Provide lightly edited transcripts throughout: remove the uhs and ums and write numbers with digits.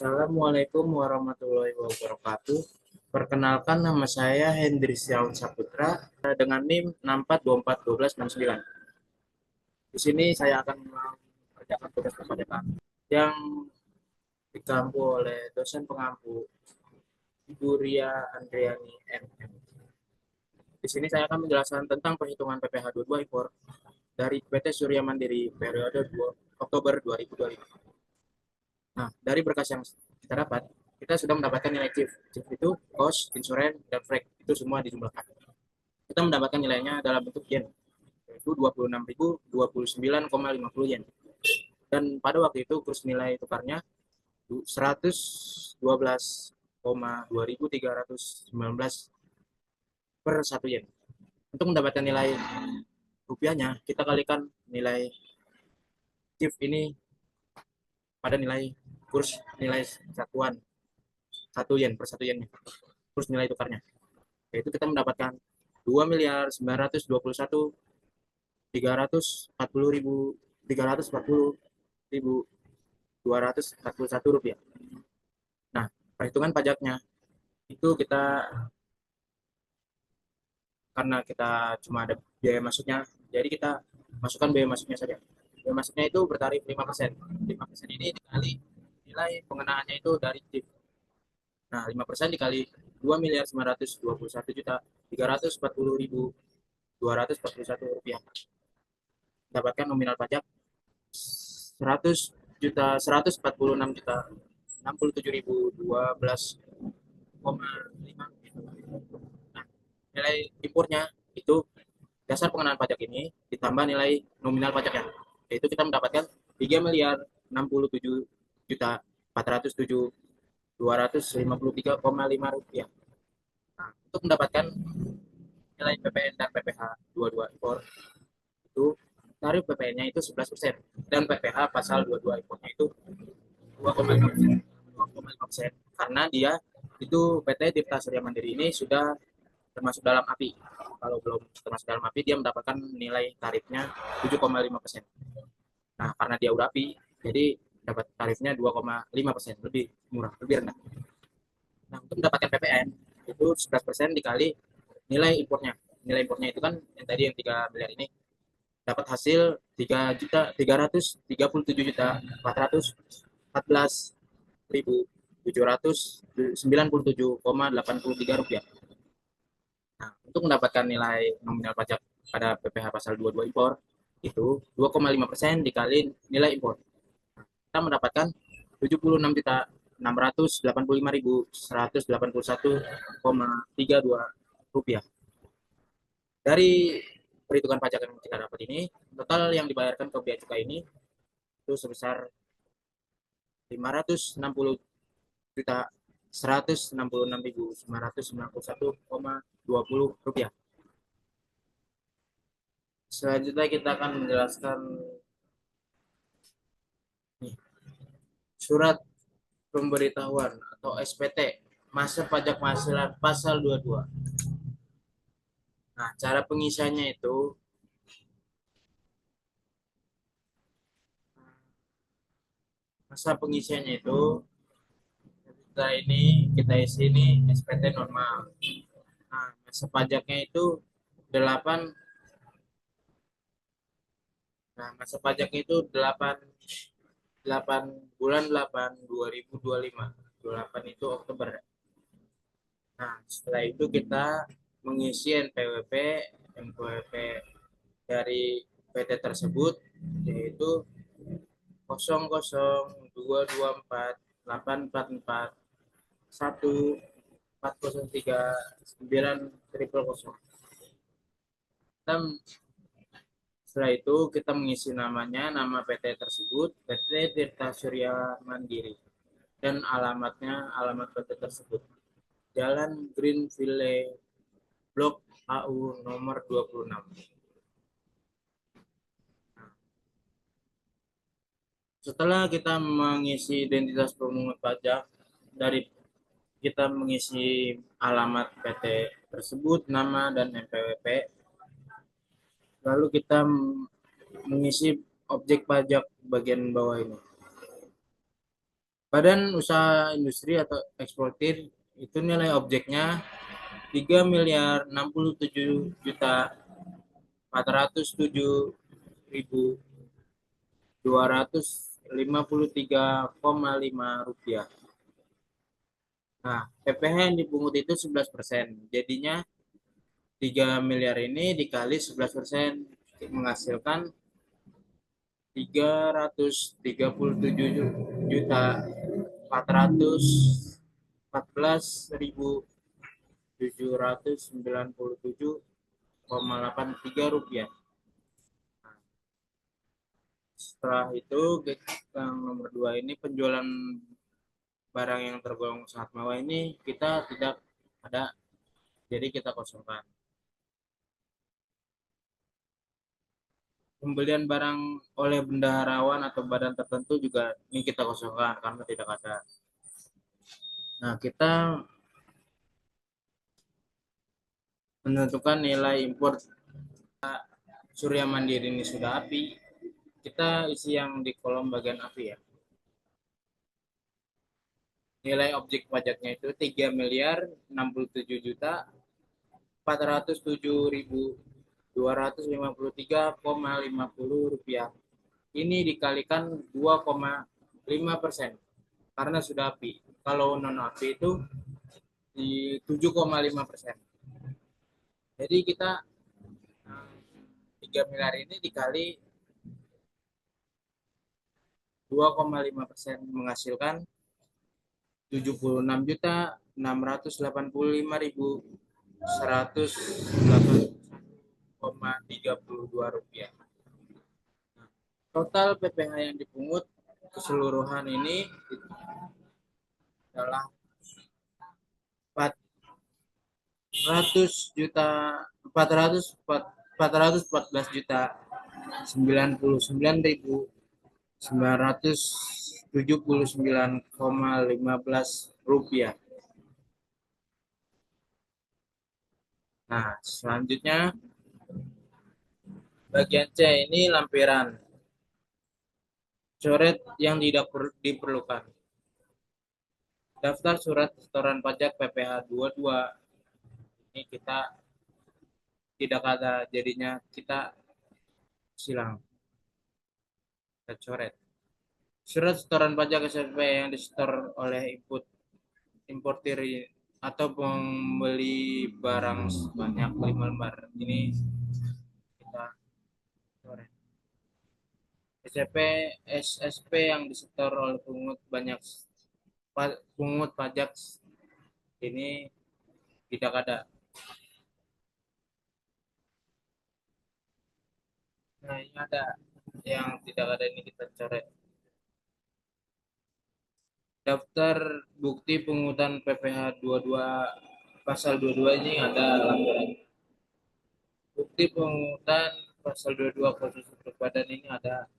Assalamualaikum warahmatullahi wabarakatuh. Perkenalkan, nama saya Hendri Syaun Saputra dengan NIM 64241269. Di sini saya akan mengerjakan tugas kepada yang dikampu oleh dosen pengampu Ibu Ria Andriani MM. Di sini saya akan menjelaskan tentang perhitungan PPh 22 impor dari PT Surya Mandiri periode 2 Oktober 2025. Nah, dari berkas yang kita dapat, kita sudah mendapatkan nilai CIF. CIF itu cost, insurance, dan freight. Itu semua dijumlahkan. Kita mendapatkan nilainya dalam bentuk yen, yaitu 26.029,50 yen. Dan pada waktu itu kurs nilai tukarnya 112,2319 per 1 yen. Untuk mendapatkan nilai rupiahnya, kita kalikan nilai CIF ini pada nilai kurs nilai satuan 1 yen per 1 yen. Kurs nilai tukarnya. Yaitu kita mendapatkan 2.921.340.241 rupiah. Nah, perhitungan pajaknya itu kita karena kita cuma ada biaya masuknya, jadi kita masukkan biaya masuknya saja. Biaya masuknya itu bertarif 5%. 5% ini dikali nilai pengenaannya itu dari TIP. Nah, 5% dikali 2.921.340.241 rupiah. Dapatkan nominal pajak 100.146.067.012,5. Nah, nilai impornya itu dasar pengenaan pajak ini ditambah nilai nominal pajaknya, yaitu kita mendapatkan 3.067.407.253,5 rupiah. Nah, untuk mendapatkan nilai PPN dan PPh 22 impor itu tarif PPN-nya itu 11% dan PPh pasal 22 impornya itu 2,5%. 2,5% karena dia itu PT Tirta Surya Mandiri ini sudah termasuk dalam API. Kalau belum termasuk dalam API, dia mendapatkan nilai tarifnya 7,5%. Nah, karena dia udah API, jadi dapat tarifnya 2,5%, lebih murah, lebih rendah. Nah, untuk mendapatkan PPN, itu 11% dikali nilai impornya. Nilai impornya itu kan yang tadi yang 3 miliar ini dapat hasil 3.334.414.797,83 rupiah. Nah, untuk mendapatkan nilai nominal pajak pada PPh pasal 22 impor itu 2,5% dikali nilai impor. Kita mendapatkan 76.685.181,32 rupiah. Dari perhitungan pajak yang kita dapat ini, total yang dibayarkan ke bea cukai ini itu sebesar 560.166.991,20 rupiah. Selanjutnya kita akan menjelaskan nih, surat pemberitahuan atau SPT masa pajak penghasilan pasal 22. Nah, cara pengisiannya itu kita ini kita isi ini SPT normal. Nah, masa pajaknya itu 8. Nah, masa pajaknya itu 8 8 bulan 8 2025. 28 itu Oktober. Nah, setelah itu kita mengisi NPWP NPWP dari PT tersebut, yaitu 00224414039000. Dan setelah itu kita mengisi namanya, nama PT tersebut PT Tirta Surya Mandiri, dan alamatnya alamat PT tersebut Jalan Greenville Blok AU nomor 26. Setelah kita mengisi identitas pemungut pajak, dari kita mengisi alamat PT tersebut, nama dan NPWP, lalu kita mengisi objek pajak bagian bawah ini. Badan usaha industri atau eksportir itu nilai objeknya 3.067.407.253,5 rupiah. Nah, PPh yang dipungut itu 11%. Jadinya 3 miliar ini dikali 11% menghasilkan 314.497.797,83 rupiah. Setelah itu yang nomor dua ini penjualan barang yang tergolong sangat mewah ini kita tidak ada, jadi kita kosongkan. Pembelian barang oleh bendaharawan atau badan tertentu juga ini kita kosongkan karena tidak ada. Nah, kita menentukan nilai impor Surya Mandiri ini sudah api. Kita isi yang di kolom bagian api ya. Nilai objek pajaknya itu 3.067.253,50 rupiah. Ini dikalikan 2,5% karena sudah api. Kalau non api itu di 7,5%. Jadi kita 3 miliar ini dikali 2,5% menghasilkan 76.685.182 rupiah. Total PPh yang dipungut keseluruhan ini adalah 414 juta 999.979,15 rupiah. Nah, selanjutnya bagian C ini lampiran coret yang tidak diperlukan. Daftar surat setoran pajak PPh 22 ini kita tidak ada, jadinya kita silang, kita coret. Surat setoran pajak SMP yang disetor oleh importir atau pembeli barang sebanyak 5 lembar ini kita coret. SPP SSP yang disetor oleh pungut pajak ini tidak ada. Nah, ini ada yang tidak ada, ini kita coret. Daftar bukti pungutan PPh 22 pasal 22 ini ada lampiran. Bukti pungutan pasal 22 khusus untuk badan ini ada.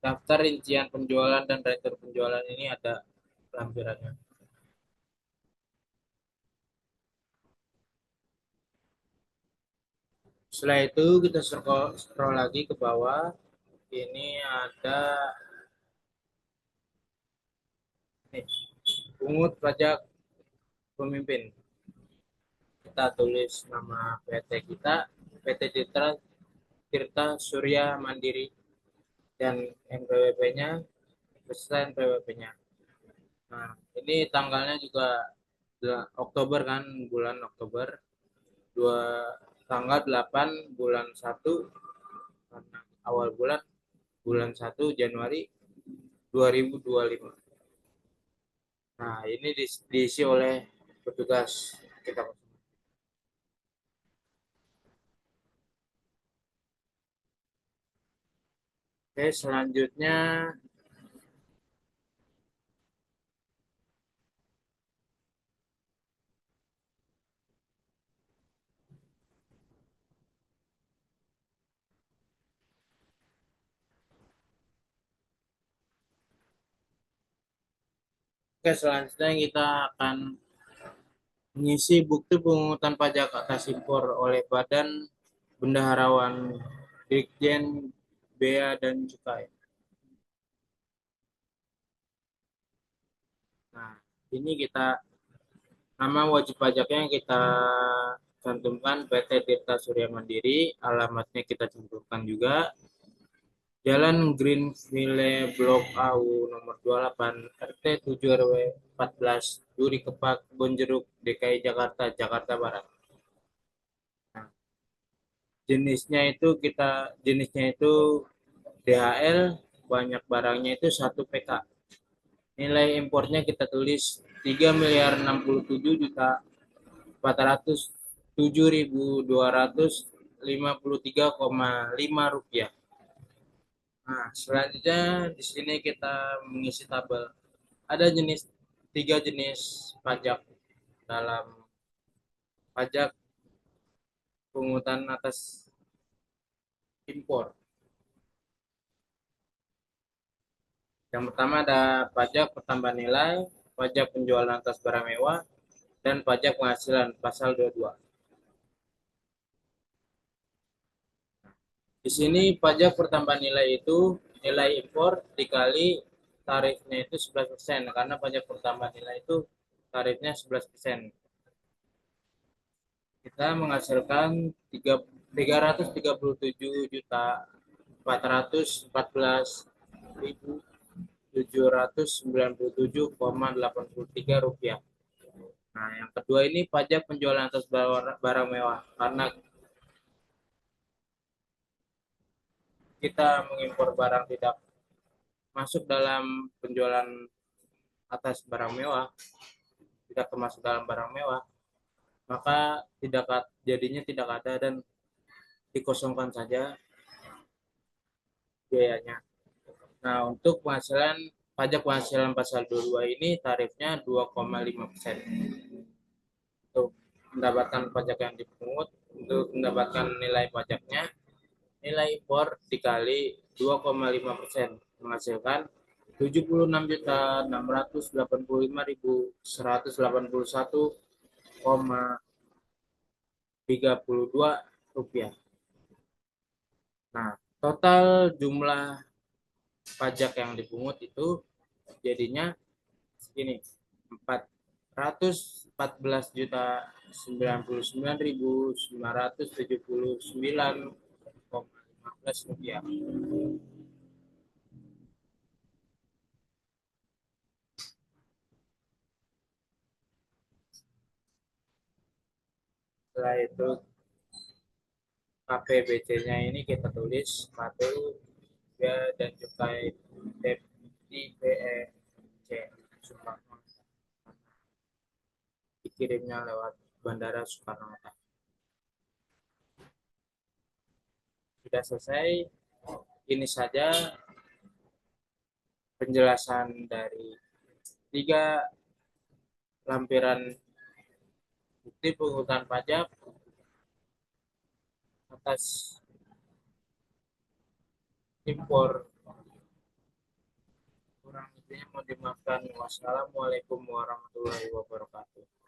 Daftar rincian penjualan dan retur penjualan ini ada lampirannya. Setelah itu kita scroll lagi ke bawah. Ini ada nih, pungut pajak pemimpin. Kita tulis nama PT kita, PT Citra Tirta Surya Mandiri, dan NPWP-nya beserta NPWP-nya. Nah, ini tanggalnya juga Oktober kan, bulan Oktober, dua tanggal 8 bulan 1 karena awal bulan 1 Januari 2025. Nah, ini diisi oleh petugas kita. Oke, selanjutnya kita akan mengisi bukti pungutan pajak atas impor oleh Badan Bendaharawan Dirjen Bea dan Cukai. Ini kita nama wajib pajaknya kita cantumkan PT Tirta Surya Mandiri, alamatnya kita cantumkan juga. Jalan Greenville Blok AU nomor 28 RT 7 RW 14 Duri Kepak Bonjeruk DKI Jakarta Jakarta Barat. Nah, jenisnya itu DHL, banyak barangnya itu 1 PK. Nilai impornya kita tulis 3.067.407.253,5 rupiah. Nah, selanjutnya di sini kita mengisi tabel. Ada tiga jenis pajak dalam pajak pungutan atas impor. Yang pertama ada pajak pertambahan nilai, pajak penjualan atas barang mewah, dan pajak penghasilan pasal 22. Di sini pajak pertambahan nilai itu nilai impor dikali tarifnya itu 11%, karena pajak pertambahan nilai itu tarifnya 11%. Kita menghasilkan 337.414.797,83 rupiah. Nah, yang kedua ini pajak penjualan atas barang mewah, karena kita mengimpor barang tidak masuk dalam penjualan atas barang mewah, tidak termasuk dalam barang mewah, maka jadinya tidak ada dan dikosongkan saja biayanya. Nah, untuk pajak penghasilan pasal 22 ini tarifnya 2,5%. Untuk mendapatkan pajak yang dipungut, untuk mendapatkan nilai pajaknya, nilai impor dikali 2,5% menghasilkan 76.685.181,32 rupiah. Nah, total jumlah pajak yang dipungut itu jadinya segini, 414.999.979,15 rupiah. Setelah itu KPBC-nya ini kita tulis patuh biaya dan cukai DPEC Soekarno, dikirimnya lewat Bandara Soekarno-Hatta. Sudah selesai. Ini saja penjelasan dari 3 lampiran bukti pungutan pajak atas impor. Kurang lebihnya mau dimaafkan. Wassalamualaikum warahmatullahi wabarakatuh.